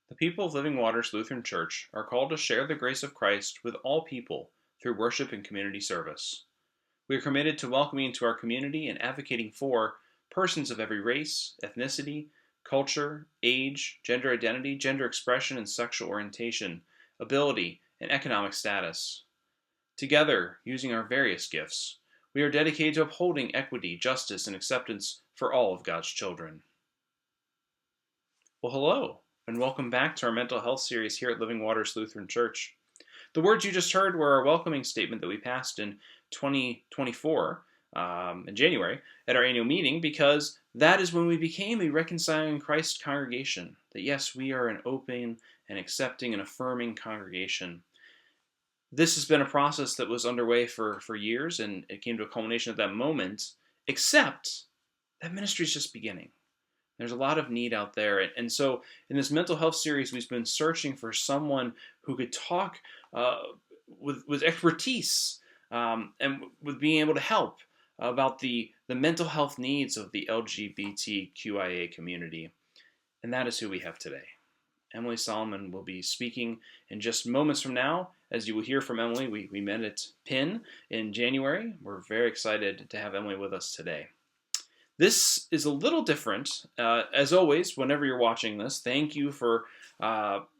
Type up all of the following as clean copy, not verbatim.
The people of Living Waters Lutheran Church are called to share the grace of Christ with all people through worship and community service. We are committed to welcoming into our community and advocating for persons of every race, ethnicity, culture, age, gender identity, gender expression, and sexual orientation, ability, and economic status. Together, using our various gifts, we are dedicated to upholding equity, justice, and acceptance for all of God's children. Well, hello, and welcome back to our mental health series here at Living Waters Lutheran Church. The words you just heard were our welcoming statement that we passed in 2024 in January at our annual meeting, because that is when we became a reconciling Christ congregation. That yes, we are an open and accepting and affirming congregation. This has been a process that was underway for years, and it came to a culmination at that moment, except that ministry is just beginning. There's a lot of need out there. And so in this mental health series, we've been searching for someone who could talk with expertise and with being able to help about the mental health needs of the LGBTQIA community. And that is who we have today. Emily Solomon will be speaking in just moments from now. As you will hear from Emily, we met at PIN in January. We're very excited to have Emily with us today. This is a little different. As always, whenever you're watching this, thank you for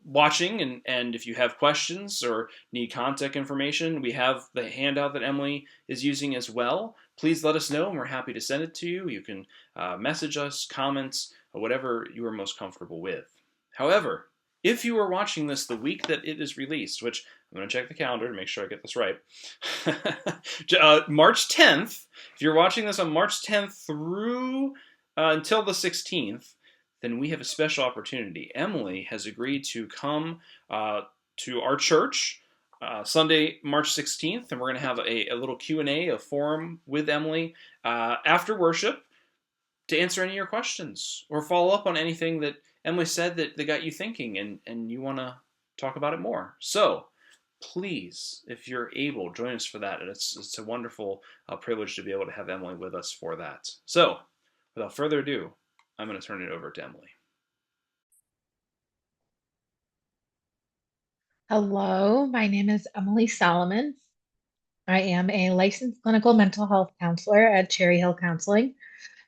watching. And if you have questions or need contact information, we have the handout that Emily is using as well. Please let us know, and we're happy to send it to you. You can message us, comments, or whatever you are most comfortable with. However, if you are watching this the week that it is released, which I'm going to check the calendar to make sure I get this right, March 10th, if you're watching this on March 10th through until the 16th, then we have a special opportunity. Emily has agreed to come to our church Sunday, March 16th, and we're going to have a little Q&A, a forum with Emily after worship to answer any of your questions or follow up on anything that Emily said that got you thinking and you want to talk about it more. So please, if you're able, join us for that. It's a wonderful privilege to be able to have Emily with us for that. So without further ado, I'm going to turn it over to Emily. Hello, my name is Emily Solomon. I am a licensed clinical mental health counselor at Cherry Hill Counseling,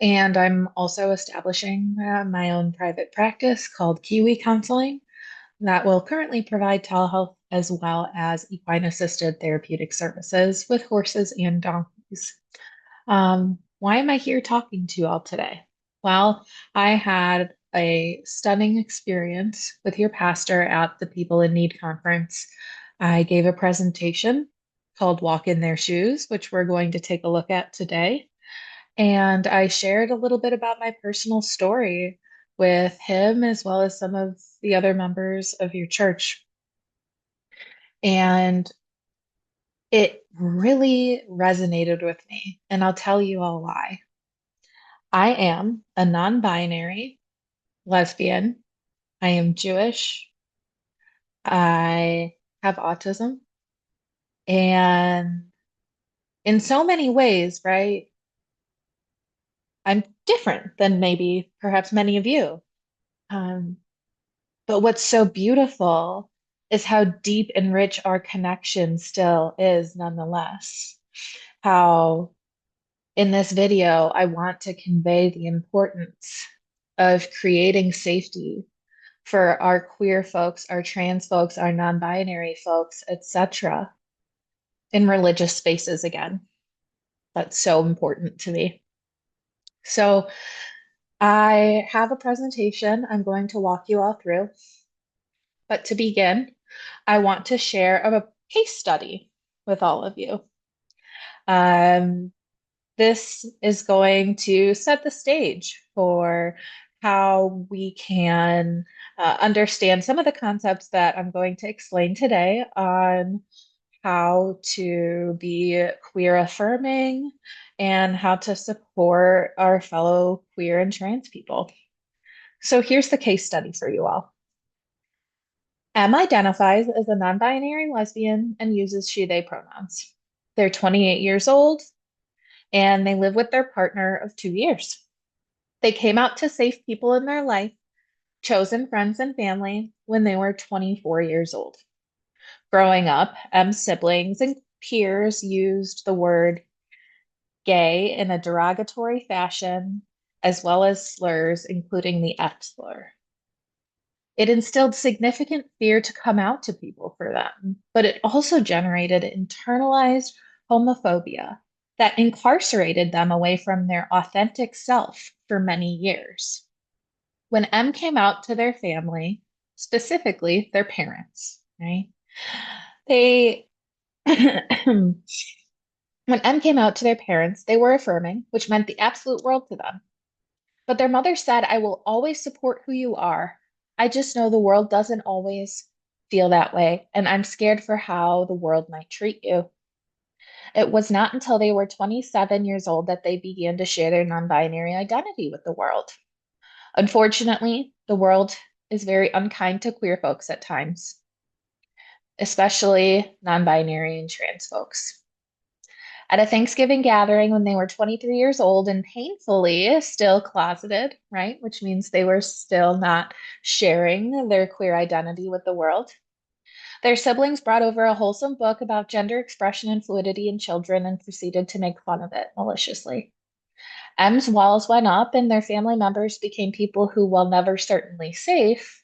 and I'm also establishing my own private practice called Kiwi Counseling that will currently provide telehealth as well as equine assisted therapeutic services with horses and donkeys. Why am I here talking to you all today? Well, I had a stunning experience with your pastor at the People in Need conference. I gave a presentation called Walk in Their Shoes, which we're going to take a look at today. And I shared a little bit about my personal story with him as well as some of the other members of your church. And it really resonated with me. And I'll tell you all why. I am a non-binary lesbian. I am Jewish. I have autism. And in so many ways, right, I'm different than maybe perhaps many of you. Um, but what's so beautiful is how deep and rich our connection still is, nonetheless. How in this video, I want to convey the importance of creating safety for our queer folks, our trans folks, our non-binary folks, etc., in religious spaces again. That's so important to me. So I have a presentation I'm going to walk you all through. But to begin, I want to share a case study with all of you. Um, this is going to set the stage for how we can understand some of the concepts that I'm going to explain today on how to be queer affirming and how to support our fellow queer and trans people. So here's the case study for you all. M identifies as a non-binary lesbian and uses she, they pronouns. They're 28 years old and they live with their partner of 2 years. They came out to safe people in their life chosen friends and family when they were 24 years old. Growing up, M's siblings and peers used the word gay in a derogatory fashion, as well as slurs, including the F slur. It instilled significant fear to come out to people for them, but it also generated internalized homophobia that incarcerated them away from their authentic self for many years. When M came out to their family, specifically their parents, right? They, when M came out to their parents, they were affirming, which meant the absolute world to them. But their mother said, I will always support who you are. I just know the world doesn't always feel that way, and I'm scared for how the world might treat you. It was not until they were 27 years old that they began to share their non-binary identity with the world. Unfortunately, the world is very unkind to queer folks at times, especially non-binary and trans folks. At a Thanksgiving gathering when they were 23 years old and painfully still closeted, right? Which means they were still not sharing their queer identity with the world. Their siblings brought over a wholesome book about gender expression and fluidity in children and proceeded to make fun of it maliciously. M's walls went up, and their family members became people who, while never certainly safe,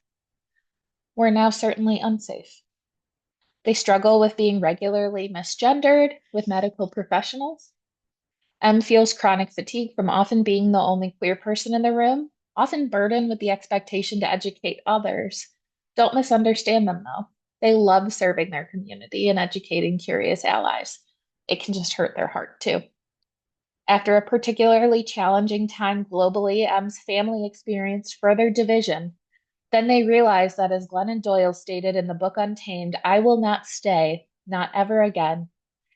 were now certainly unsafe. They struggle with being regularly misgendered with medical professionals. M feels chronic fatigue from often being the only queer person in the room, often burdened with the expectation to educate others. Don't misunderstand them, though. They love serving their community and educating curious allies. It can just hurt their heart, too. After a particularly challenging time globally, M's family experienced further division. Then they realized that, as Glennon Doyle stated in the book Untamed, I will not stay, not ever again,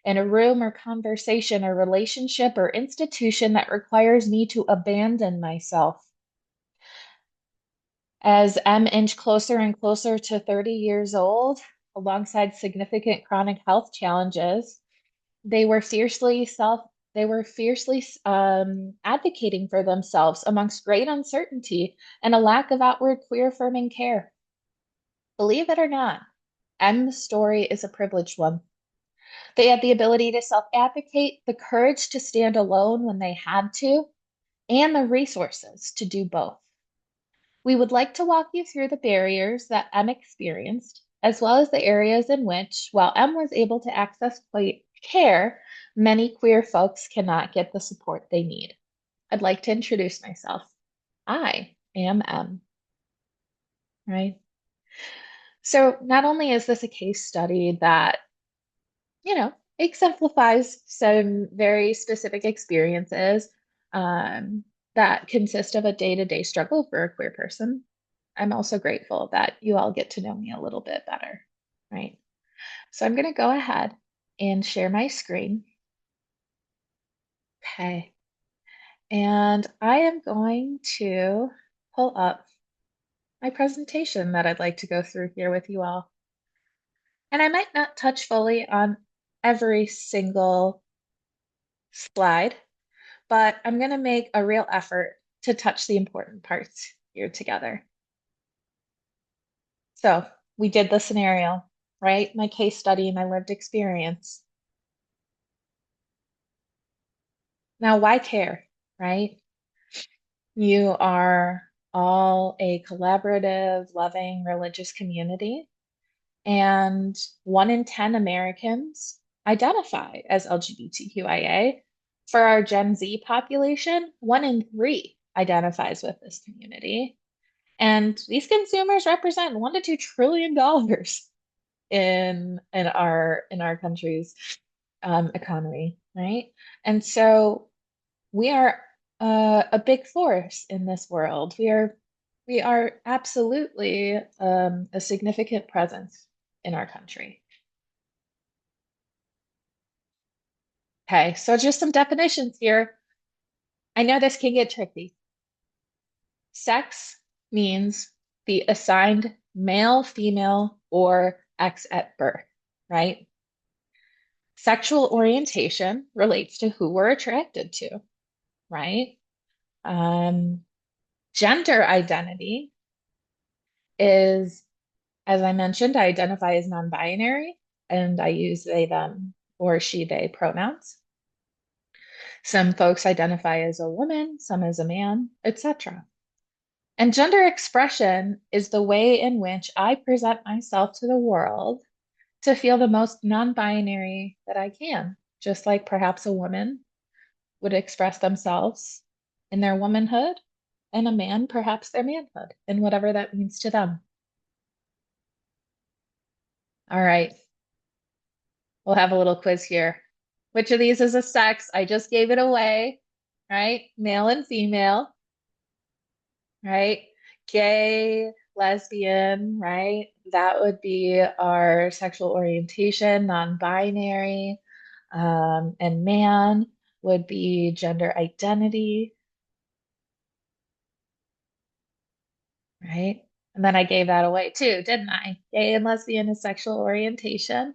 in a room or conversation or relationship or institution that requires me to abandon myself. As M inched closer and closer to 30 years old, alongside significant chronic health challenges, they were fiercely self they were fiercely advocating for themselves amongst great uncertainty and a lack of outward queer affirming care. Believe it or not, M's story is a privileged one. They had the ability to self advocate, the courage to stand alone when they had to, and the resources to do both. We would like to walk you through the barriers that M experienced, as well as the areas in which, while M was able to access care, many queer folks cannot get the support they need. I'd like to introduce myself. I am M, right? So, not only is this a case study that, exemplifies some very specific experiences that consist of a day-to-day struggle for a queer person, I'm also grateful that you all get to know me a little bit better, right? So I'm going to go ahead and share my screen. Okay. And I am going to pull up my presentation that I'd like to go through here with you all. And I might not touch fully on every single slide, but I'm going to make a real effort to touch the important parts here together. So we did the scenario, right? My case study, my lived experience. Now, why care, right? You are all a collaborative, loving, religious community, and 1 in 10 Americans identify as LGBTQIA. For our Gen Z population, 1 in 3 identifies with this community. And these consumers represent $1 to $2 trillion in our country's economy, right? And so we are a big force in this world. We are absolutely a significant presence in our country. Okay, so just some definitions here. I know this can get tricky. Sex means the assigned male, female, or X at birth, right? Sexual orientation relates to who we're attracted to, right? Um, Gender identity is, as I mentioned, I identify as non-binary and I use they, them, or she, they pronouns. Some folks identify as a woman, some as a man, etc. And gender expression is the way in which I present myself to the world to feel the most non-binary that I can, just like perhaps a woman would express themselves in their womanhood, and a man perhaps their manhood, and whatever that means to them. All right, we'll have a little quiz here. Which of these is a sex? I just gave it away, right? Male and female, right? Gay, lesbian, right? That would be our sexual orientation, non-binary. And man would be gender identity, right? And then I gave that away too, didn't I? Gay and lesbian is sexual orientation,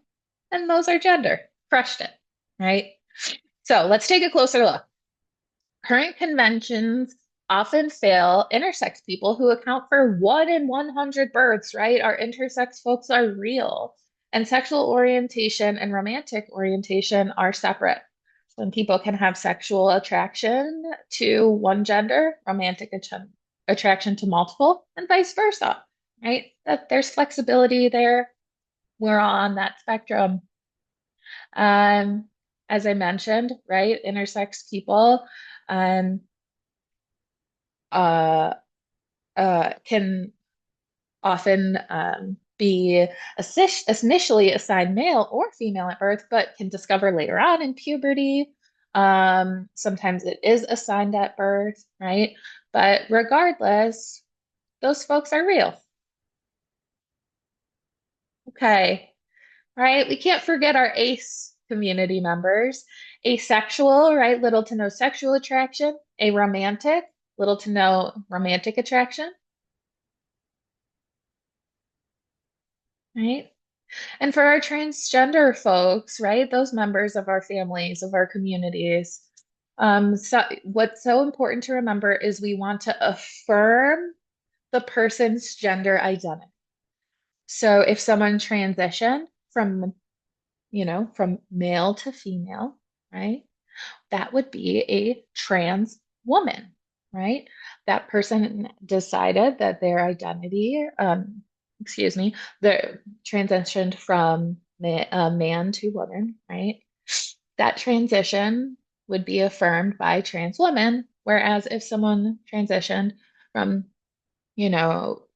and those are gender. Crushed it, right? So let's take a closer look. Current conventions often fail intersex people who account for 1 in 100 births, right? Our intersex folks are real. And sexual orientation and romantic orientation are separate. Some people can have sexual attraction to one gender, attraction to multiple, and vice versa, right? That there's flexibility there. We're all on that spectrum. Um, as I mentioned, right, intersex people um, uh, can often be initially assigned male or female at birth, but can discover later on in puberty. Sometimes it is assigned at birth, right? But regardless, those folks are real. Okay, right? We can't forget our ace community members. Asexual, right? Little to no sexual attraction. Aromantic, little to no romantic attraction, right? And for our transgender folks, right, those members of our families, of our communities, so what's so important to remember is we want to affirm the person's gender identity. So if someone transitioned from, from male to female, right, that would be a trans woman, right? That person decided that their identity, excuse me, the transitioned from man to woman, right? That transition would be affirmed by trans women, whereas if someone transitioned from, you know,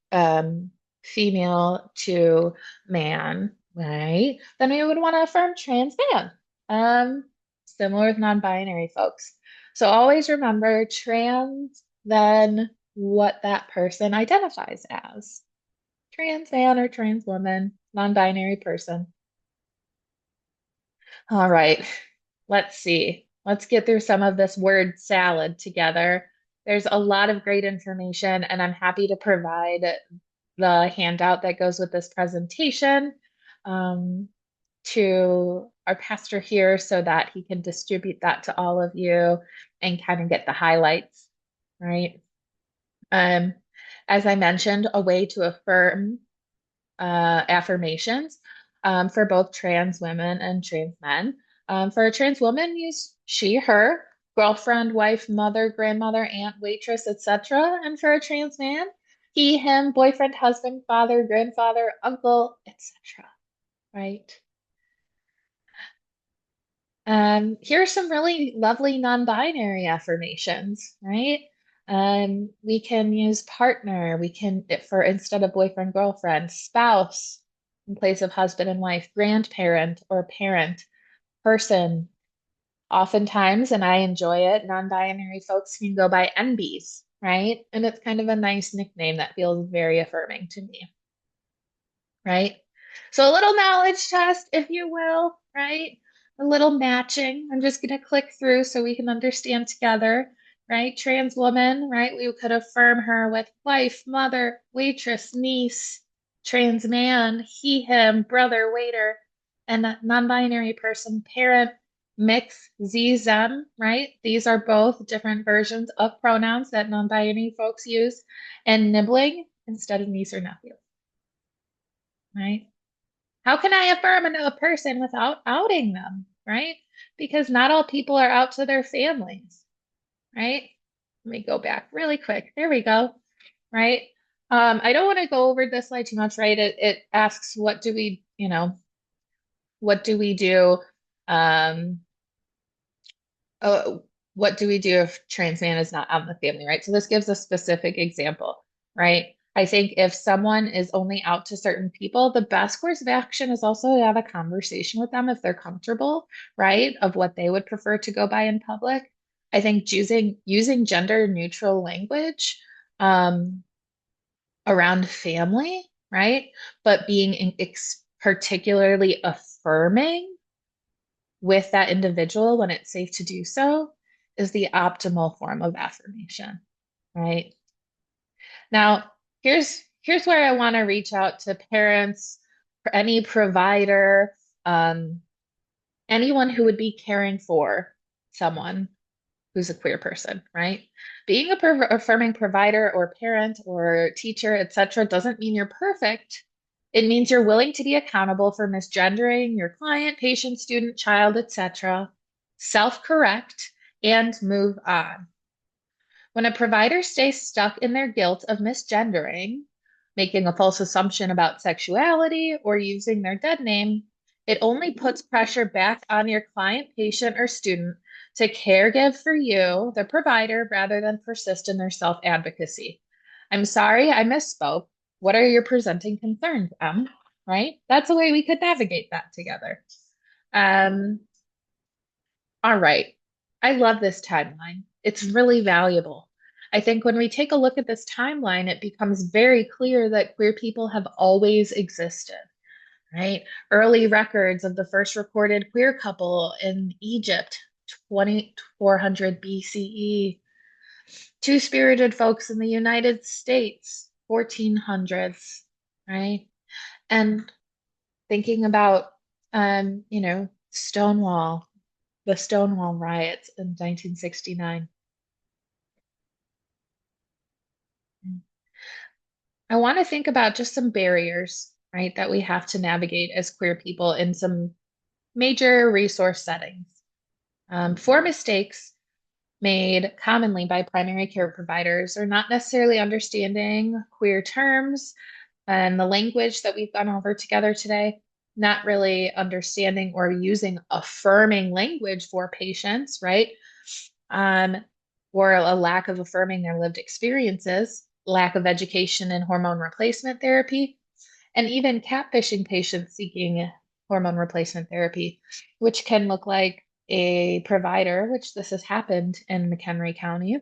female to man, right? Then we would want to affirm trans man. Um, Similar with non-binary folks. So always remember trans, then what that person identifies as. Trans man or trans woman, non-binary person. All right, let's see. Let's get through some of this word salad together. There's a lot of great information, and I'm happy to provide the handout that goes with this presentation um, to our pastor here so that he can distribute that to all of you and kind of get the highlights, right? Um, as I mentioned, a way to affirm affirmations for both trans women and trans men. For a trans woman, use she, her, girlfriend, wife, mother, grandmother, aunt, waitress, etc. And for a trans man, he, him, boyfriend, husband, father, grandfather, uncle, etc. Right? Here are some really lovely non-binary affirmations, right? We can use partner. We can, for instead of boyfriend, girlfriend, spouse in place of husband and wife, grandparent or parent, person. Oftentimes, and I enjoy it, non-binary folks can go by NBs, right? And it's kind of a nice nickname that feels very affirming to me, right? So a little knowledge test, if you will, right? A little matching. I'm just going to click through so we can understand together, right? Trans woman, right? We could affirm her with wife, mother, waitress, niece. Trans man, he, him, brother, waiter, and a non-binary person, parent, mix, z, them, right? These are both different versions of pronouns that non-binary folks use, and nibbling instead of niece or nephew. right? How can I affirm a person without outing them, right? Because not all people are out to their families, right? Let me go back really quick. There we go, right? I don't want to go over this slide too much, right? It asks, what do we, what do we do? Um, uh, what do we do if trans man is not out in the family, right? So this gives a specific example, right? I think if someone is only out to certain people, the best course of action is also to have a conversation with them if they're comfortable, right? Of what they would prefer to go by in public. I think using gender neutral language um, around family, right? But being particularly affirming with that individual when it's safe to do so is the optimal form of affirmation, right? Now, here's where I want to reach out to parents, any provider, um, anyone who would be caring for someone who's a queer person, right? Being a affirming provider or parent or teacher, etc., doesn't mean you're perfect. It means you're willing to be accountable for misgendering your client, patient, student, child, etc., self-correct, and move on. When a provider stays stuck in their guilt of misgendering, making a false assumption about sexuality, or using their dead name, it only puts pressure back on your client, patient, or student to caregive for you, the provider, rather than persist in their self-advocacy. I'm sorry, I misspoke. What are your presenting concerns, Em? Right? That's a way we could navigate that together. Um, all right. I love this timeline. It's really valuable. I think when we take a look at this timeline, it becomes very clear that queer people have always existed, right? Early records of the first recorded queer couple in Egypt, 2400 BCE. Two-spirited folks in the United States, 1400s, right? And thinking about, Stonewall, the Stonewall riots in 1969. I want to think about just some barriers, right, that we have to navigate as queer people in some major resource settings. Four mistakes made commonly by primary care providers are not necessarily understanding queer terms and the language that we've gone over together today, not really understanding or using affirming language for patients, right? Um, or a lack of affirming their lived experiences, lack of education in hormone replacement therapy, and even catfishing patients seeking hormone replacement therapy, which can look like a provider, which this has happened in McHenry County,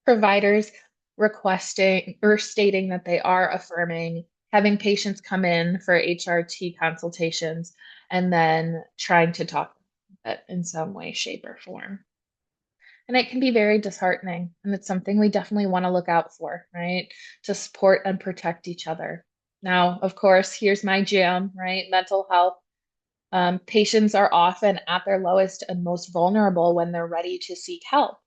providers requesting or stating that they are affirming, having patients come in for HRT consultations, and then trying to talk it in some way, shape, or form. And it can be very disheartening. And it's something we definitely want to look out for, right? To support and protect each other. Now, of course, here's my jam, right? Mental health. Patients are often at their lowest and most vulnerable when they're ready to seek help.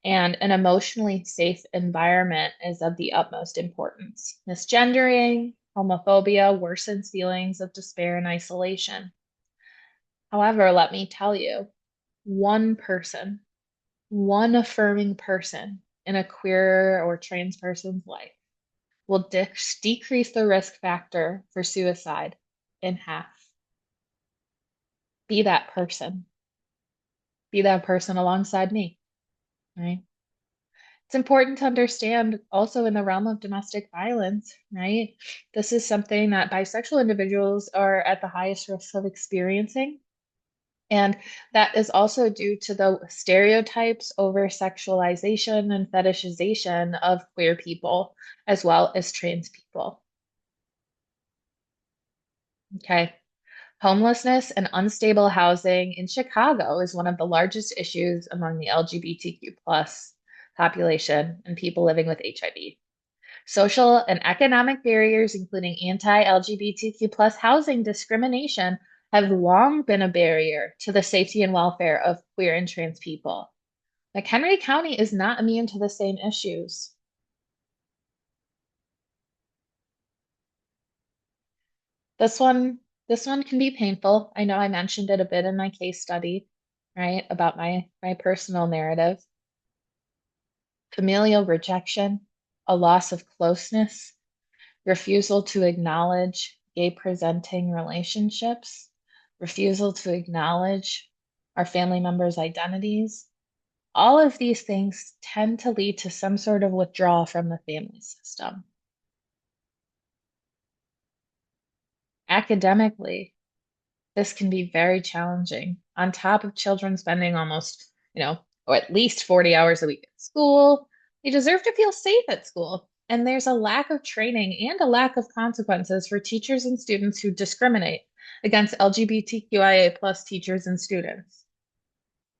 And an emotionally safe environment is of the utmost importance. Misgendering, homophobia worsens feelings of despair and isolation. However, let me tell you, one person, one affirming person in a queer or trans person's life will decrease the risk factor for suicide in half. Be that person. Be that person alongside me, right? It's important to understand also in the realm of domestic violence, right? This is something that bisexual individuals are at the highest risk of experiencing. And that is also due to the stereotypes over sexualization and fetishization of queer people as well as trans people. Okay. Homelessness and unstable housing in Chicago is one of the largest issues among the LGBTQ plus population and people living with HIV. Social and economic barriers, including anti-LGBTQ plus housing discrimination, have long been a barrier to the safety and welfare of queer and trans people. McHenry County is not immune to the same issues. This one, this one can be painful. I know I mentioned it a bit in my case study, right, about my personal narrative. Familial rejection, a loss of closeness, refusal to acknowledge gay presenting relationships, refusal to acknowledge our family members' identities. All of these things tend to lead to some sort of withdrawal from the family system. Academically, this can be very challenging. On top of children spending almost, or at least 40 hours a week at school, they deserve to feel safe at school. And there's a lack of training and a lack of consequences for teachers and students who discriminate against LGBTQIA plus teachers and students.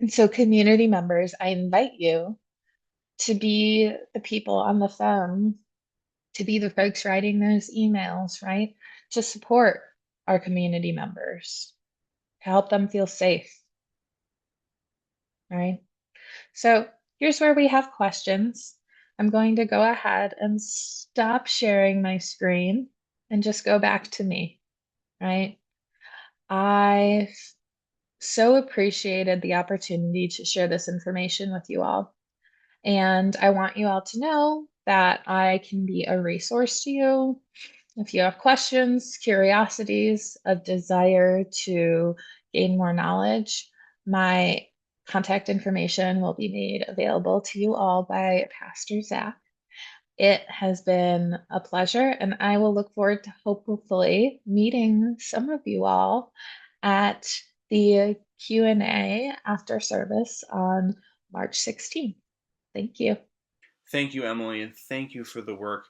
And so, community members, I invite you to be the people on the phone, to be the folks writing those emails, right? To support our community members, to help them feel safe, right? So here's where we have questions. I'm going to go ahead and stop sharing my screen and just go back to me, right? I so appreciated the opportunity to share this information with you all. And I want you all to know that I can be a resource to you. If you have questions, curiosities, a desire to gain more knowledge, my contact information will be made available to you all by Pastor Zach. It has been a pleasure, and I will look forward to hopefully meeting some of you all at the Q&A after service on March 16th. Thank you. Thank you, Emily, and thank you for the work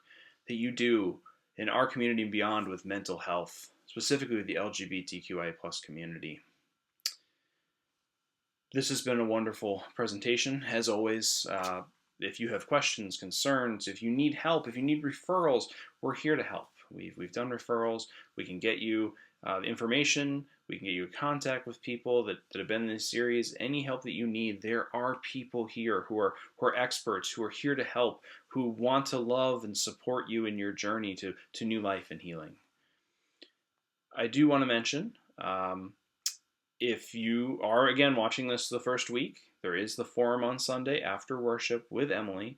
that you do in our community and beyond with mental health, specifically with the LGBTQIA plus community. This has been a wonderful presentation, as always. If you have questions, concerns, if you need help, if you need referrals, we're here to help. We've done referrals. We can get you information. We can get you in contact with people that have been in this series. Any help that you need, there are people here who are experts, who are here to help, who want to love and support you in your journey to new life and healing. I do want to mention, if you are, again, watching this the first week, there is the forum on Sunday after worship with Emily.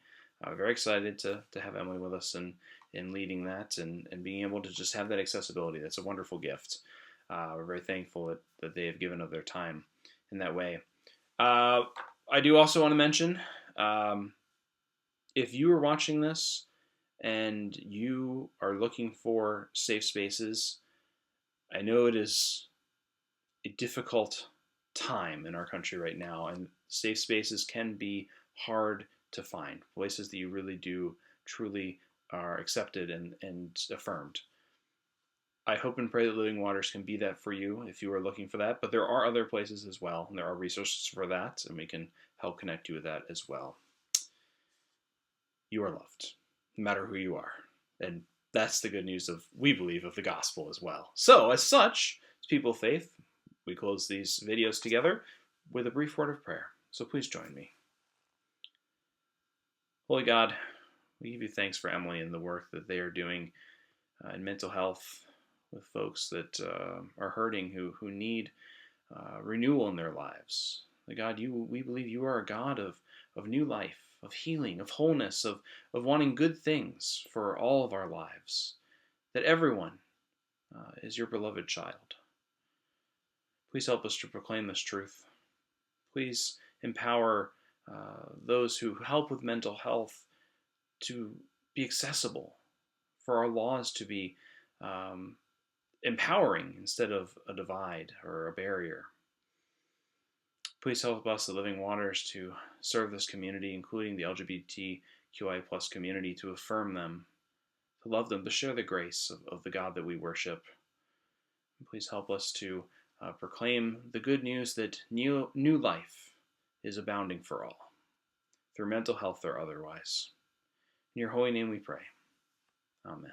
Very excited to have Emily with us and in leading that and being able to just have that accessibility. That's a wonderful gift. We're very thankful that they have given of their time in that way. I do also want to mention, if you are watching this and you are looking for safe spaces, I know it is a difficult time in our country right now, and safe spaces can be hard to find, places that you really do truly are accepted and affirmed. I hope and pray that Living Waters can be that for you if you are looking for that, but there are other places as well, and there are resources for that, and we can help connect you with that as well. You are loved, no matter who you are, and that's the good news of, we believe, of the gospel as well. So, as such, as people of faith, we close these videos together with a brief word of prayer. So please join me. Holy God, we give you thanks for Emily and the work that they are doing in mental health with folks that are hurting, who need renewal in their lives. God, we believe you are a God of new life, of healing, of wholeness, of wanting good things for all of our lives, that everyone is your beloved child. Please help us to proclaim this truth. Please empower those who help with mental health to be accessible, for our laws to be empowering instead of a divide or a barrier. Please help us, the Living Waters, to serve this community, including the LGBTQIA plus community, to affirm them, to love them, to share the grace of the God that we worship. And please help us to proclaim the good news that new life is abounding for all, through mental health or otherwise. In your holy name we pray. Amen.